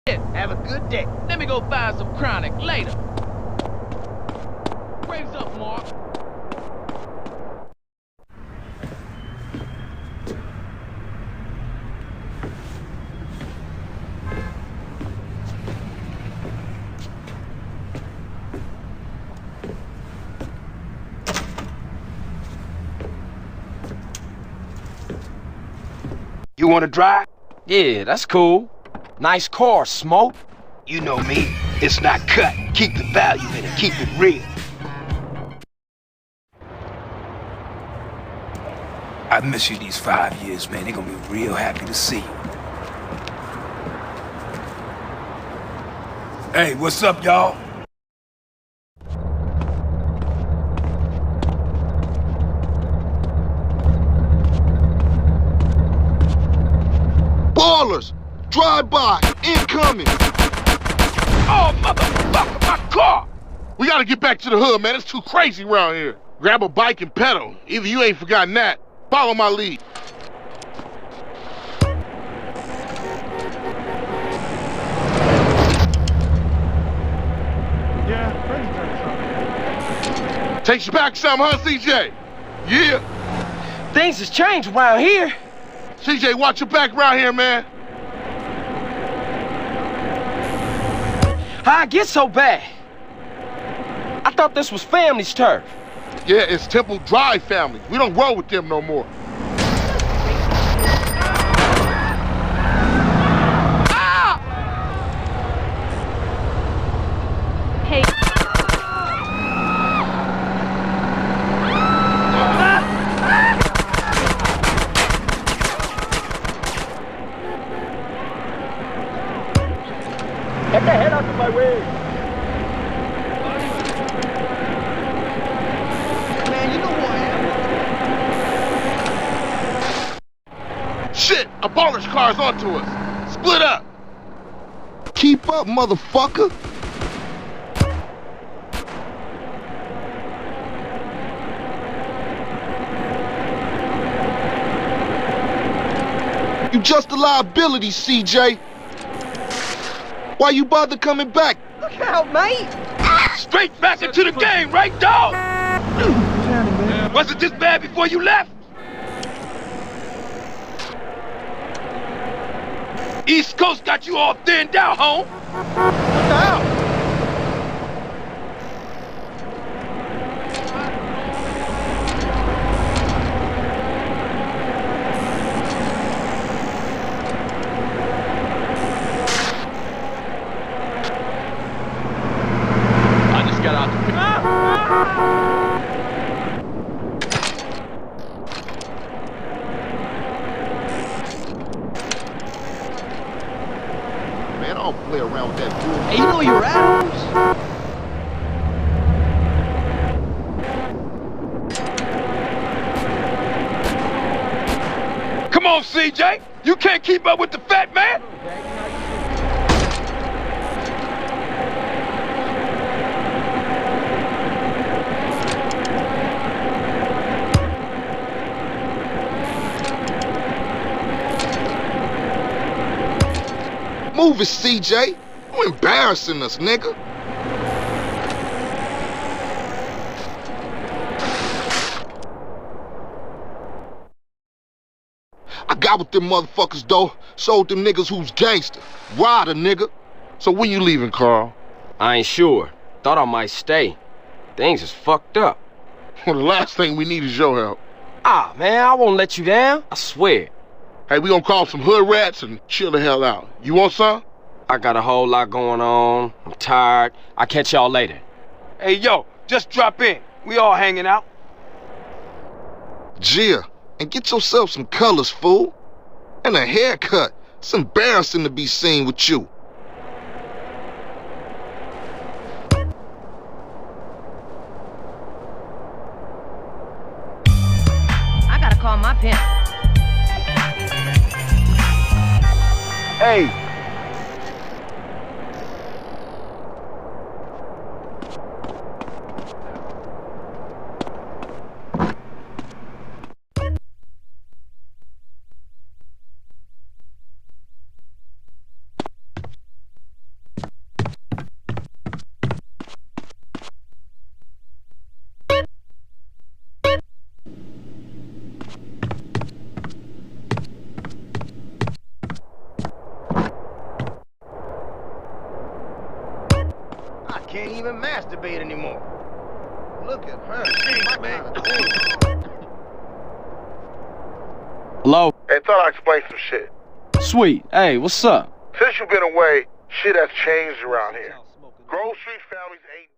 Have a good day. Let me go buy some chronic later. Raise up, Mark. You wanna drive? Yeah, that's cool. Nice car, Smoke. You know me. It's not cut. Keep the value in it. Keep it real. I miss you these 5 years, man. They're gonna be real happy to see you. Hey, what's up, y'all? Ballers! Drive-by! Incoming! Oh, motherfucker, my car! We gotta get back to the hood, man. It's too crazy around here. Grab a bike and pedal. Either you ain't forgotten that. Follow my lead. Takes you back some, huh, CJ? Yeah. Things has changed around here. CJ, watch your back around here, man. How I get so bad? I thought this was family's turf. Yeah, it's Temple Drive family. We don't roll with them no more. Hey. Get the head out of my way. Man, you know who I am. Shit, a baller's car's onto us. Split up. Keep up, motherfucker. You just a liability, CJ. Why you bother coming back? Look out, mate. Straight back into the game, right, dog? Was it this bad before you left? East Coast got you all thinned out, home. What the hell? I just got out the Man, I don't play around with that bull. Hey, you know your atoms? Come on, CJ. You can't keep up with the fat man. Move it, CJ. You embarrassing us, nigga. I got with them motherfuckers, though. Showed them niggas who's gangster. Rider, nigga. So when you leaving, Carl? I ain't sure. Thought I might stay. Things is fucked up. Well, the last thing we need is your help. Ah, man, I won't let you down. I swear. Hey, we gonna call some hood rats and chill the hell out. You want some? I got a whole lot going on. I'm tired. I'll catch y'all later. Hey, yo, just drop in. We all hanging out. Gia, and get yourself some colors, fool. And a haircut. It's embarrassing to be seen with you. I gotta call my pimp. Hey. can't even masturbate anymore. Look at her. Man. Hello? Hey, thought I'd explain some shit. Sweet. Hey, what's up? Since you've been away, shit has changed around here. Grove Street families ain't